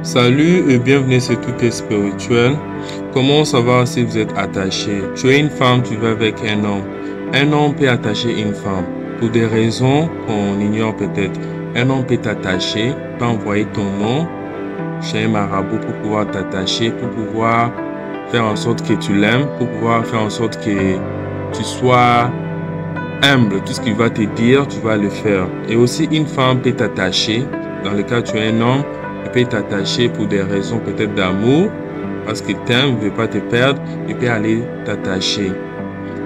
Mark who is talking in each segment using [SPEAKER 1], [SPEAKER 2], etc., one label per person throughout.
[SPEAKER 1] Salut et bienvenue sur Tout est spirituel. Comment savoir si vous êtes attaché? Tu es une femme, tu vas avec un homme. Un homme peut attacher une femme pour des raisons qu'on ignore peut-être. Un homme peut t'attacher, peut envoyer ton nom chez un marabout pour pouvoir t'attacher, pour pouvoir faire en sorte que tu l'aimes, pour pouvoir faire en sorte que tu sois humble. Tout ce qu'il va te dire, tu vas le faire. Et aussi, une femme peut t'attacher. Dans le cas où tu es un homme, il peut t'attacher pour des raisons peut-être d'amour, parce qu'il t'aime, il ne veut pas te perdre, il peut aller t'attacher.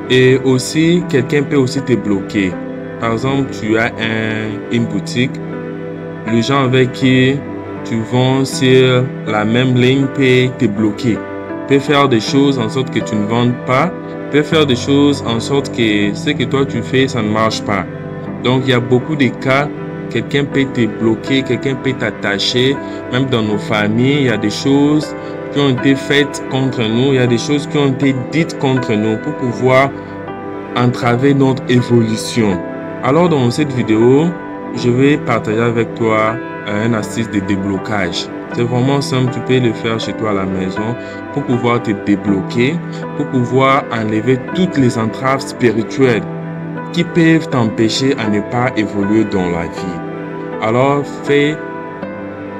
[SPEAKER 1] Et aussi, quelqu'un peut aussi te bloquer. Par exemple, tu as une boutique, les gens avec qui tu vends sur la même ligne peut te bloquer, peut faire des choses en sorte que tu ne vendes pas, peut faire des choses en sorte que ce que toi tu fais, ça ne marche pas. Donc, il y a beaucoup de cas. Quelqu'un peut te bloquer, quelqu'un peut t'attacher. Même dans nos familles, il y a des choses qui ont été faites contre nous. Il y a des choses qui ont été dites contre nous pour pouvoir entraver notre évolution. Alors, dans cette vidéo, je vais partager avec toi un astuce de déblocage. C'est vraiment simple, tu peux le faire chez toi à la maison pour pouvoir te débloquer, pour pouvoir enlever toutes les entraves spirituelles qui peuvent t'empêcher à ne pas évoluer dans la vie. Alors, fais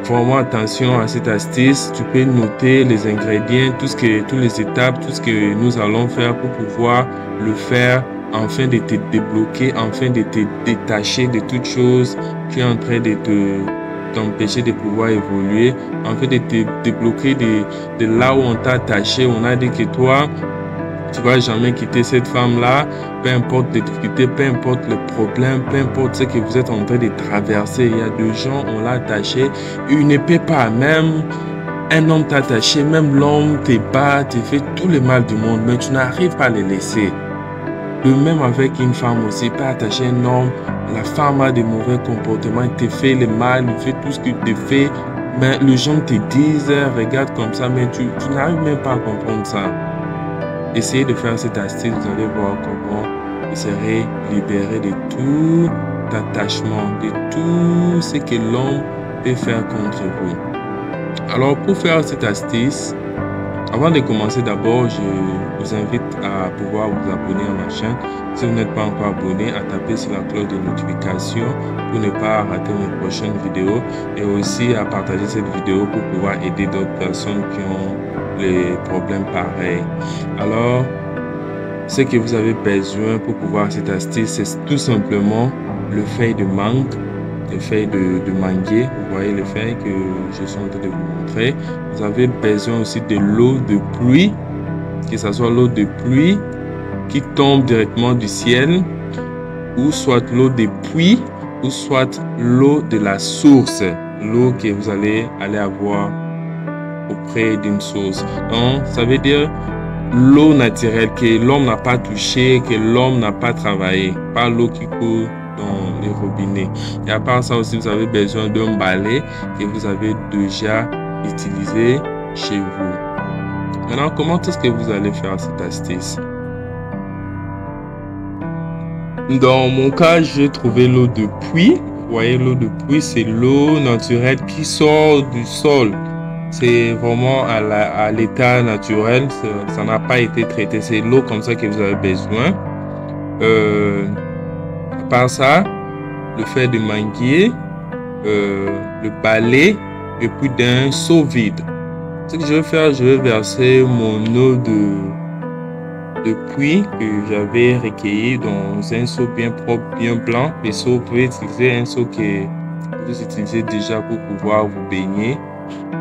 [SPEAKER 1] vraiment attention à cette astuce. Tu peux noter les ingrédients, toutes les étapes, tout ce que nous allons faire pour pouvoir le faire, afin de te débloquer, afin de te détacher de toutes choses qui est en train de t'empêcher de pouvoir évoluer, afin de te débloquer de là où on t'a attaché. On a dit que toi, tu ne vas jamais quitter cette femme-là, peu importe les difficultés, peu importe le problème, peu importe ce que vous êtes en train de traverser. Il y a des gens, on l'a attaché, il ne peut pas. Même un homme t'a attaché, même l'homme te bat, te fait tout le mal du monde, mais tu n'arrives pas à le laisser. De même avec une femme aussi, peut attacher un homme, la femme a des mauvais comportements, il te fait le mal, il fait tout ce qu'il te fait, mais les gens te disent, regarde comme ça, mais tu n'arrives même pas à comprendre ça. Essayez de faire cette astuce, vous allez voir comment vous serez libéré de tout attachement, de tout ce que l'homme peut faire contre vous. Alors, pour faire cette astuce, avant de commencer, d'abord, je vous invite à pouvoir vous abonner à ma chaîne. Si vous n'êtes pas encore abonné, à taper sur la cloche de notification pour ne pas rater mes prochaines vidéos, et aussi à partager cette vidéo pour pouvoir aider d'autres personnes qui ont les problèmes pareils. Alors, ce que vous avez besoin pour pouvoir cette astuce, c'est tout simplement le feuille de mangue, les feuilles de manguier. Vous voyez les feuilles que je suis en train de vous montrer. Vous avez besoin aussi de l'eau de pluie, que ce soit l'eau de pluie qui tombe directement du ciel, ou soit l'eau des puits, ou soit l'eau de la source, l'eau que vous allez avoir auprès d'une source. Donc, ça veut dire l'eau naturelle que l'homme n'a pas touchée, que l'homme n'a pas travaillé, pas l'eau qui coule dans les robinets. Et à part ça aussi, vous avez besoin d'un balai que vous avez déjà utilisé chez vous. Maintenant, comment est-ce que vous allez faire cette astuce? Dans mon cas, j'ai trouvé l'eau de puits. Vous voyez, l'eau de puits, c'est l'eau naturelle qui sort du sol. C'est vraiment à l'état naturel, ça n'a pas été traité. C'est l'eau comme ça que vous avez besoin. À part ça, le fer de manguier, le balai, et puis d'un seau vide. Ce que je vais faire, je vais verser mon eau de puits que j'avais recueilli dans un seau bien propre, bien blanc. Et seau, vous pouvez utiliser un seau que vous utilisez déjà pour pouvoir vous baigner.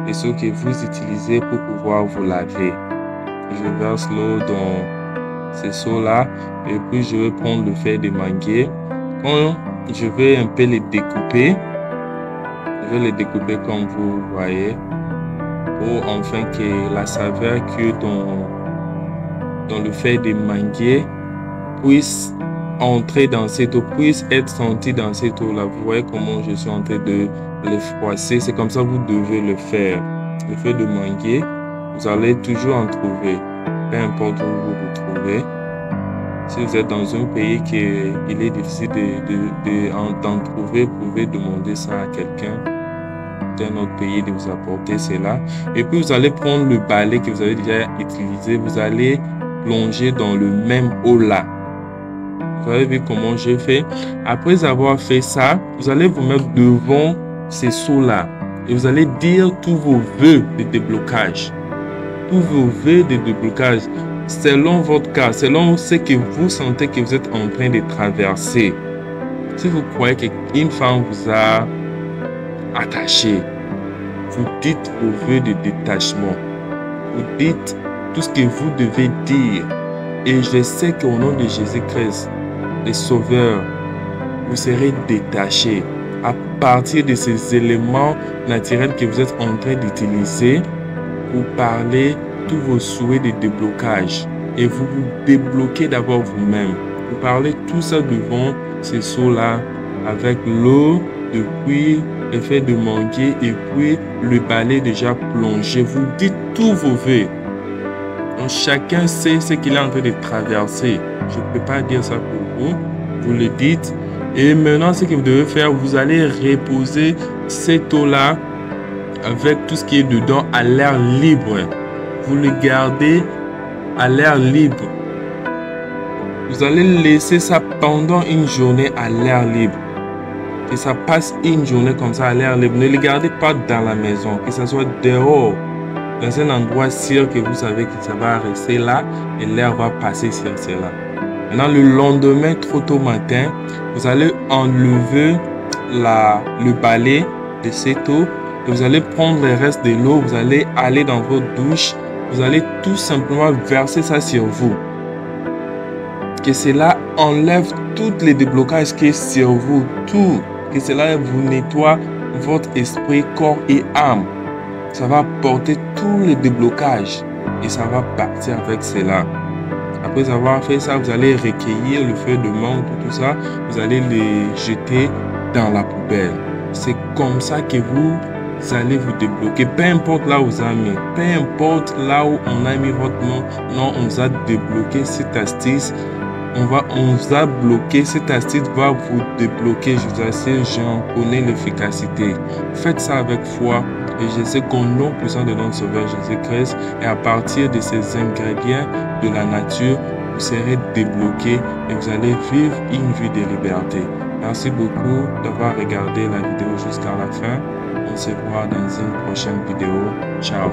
[SPEAKER 1] Et ce que vous utilisez pour pouvoir vous laver. Je verse l'eau dans ces seaux-là et puis je vais prendre le fer de manguier. Quand je vais un peu les découper, je vais les découper comme vous voyez, pour enfin que la saveur qui est dans le fer de manguier puisse entrer dans cette eau, puisse être sentie dans cette eau-là. Vous voyez comment je suis en train de les froisser. C'est comme ça que vous devez le faire. Le fer de manguier, vous allez toujours en trouver, peu importe où vous vous trouvez. Si vous êtes dans un pays il est difficile d'en trouver, vous pouvez demander ça à quelqu'un. d'un autre pays, de vous apporter cela. Et puis vous allez prendre le balai que vous avez déjà utilisé, vous allez plonger dans le même eau là. Vous avez vu comment je fais. Après avoir fait ça, vous allez vous mettre devant ces seaux-là et vous allez dire tous vos vœux de déblocage. Tous vos vœux de déblocage selon votre cas, selon ce que vous sentez que vous êtes en train de traverser. Si vous croyez qu'une femme vous a attaché, vous dites vos vœux de détachement. Vous dites tout ce que vous devez dire. Et je sais qu'au nom de Jésus-Christ, le Sauveur, vous serez détaché à partir de ces éléments naturels que vous êtes en train d'utiliser pour parler tous vos souhaits de déblocage. Et vous vous débloquez d'abord vous-même. Vous parlez tout ça devant ces seaux-là avec l'eau, depuis l'effet de manguier et puis le balai déjà plongé. Vous dites tous vos vœux. Donc chacun sait ce qu'il est en train de traverser. Je ne peux pas dire ça pour vous. Vous le dites. Et maintenant, ce que vous devez faire, vous allez reposer cette eau-là avec tout ce qui est dedans à l'air libre. Vous le gardez à l'air libre. Vous allez laisser ça pendant une journée à l'air libre. Que ça passe une journée comme ça à l'air libre. Ne le gardez pas dans la maison. Que ça soit dehors. Dans un endroit sûr que vous savez que ça va rester là et l'air va passer sur cela. Maintenant, le lendemain, trop tôt matin, vous allez enlever le balai de cette eau et vous allez prendre le reste de l'eau. Vous allez aller dans votre douche. Vous allez tout simplement verser ça sur vous. Que cela enlève tous les déblocages qui sont sur vous. Tout. Que cela vous nettoie votre esprit, corps et âme. Ça va porter tous les déblocages et ça va partir avec cela. Après avoir fait ça, vous allez recueillir le feuille de mangue, tout ça. Vous allez les jeter dans la poubelle. C'est comme ça que vous allez vous débloquer. Peu importe là où vous avez mis. Peu importe là où on a mis votre nom. Non, on vous a débloqué cette astuce. On vous a bloqué. Cette astuce va vous débloquer. Je vous assure, j'en connais l'efficacité. Faites ça avec foi. Et je sais qu'au nom puissant de notre Sauveur Jésus-Christ, et à partir de ces ingrédients de la nature, vous serez débloqué et vous allez vivre une vie de liberté. Merci beaucoup d'avoir regardé la vidéo jusqu'à la fin. On se voit dans une prochaine vidéo. Ciao.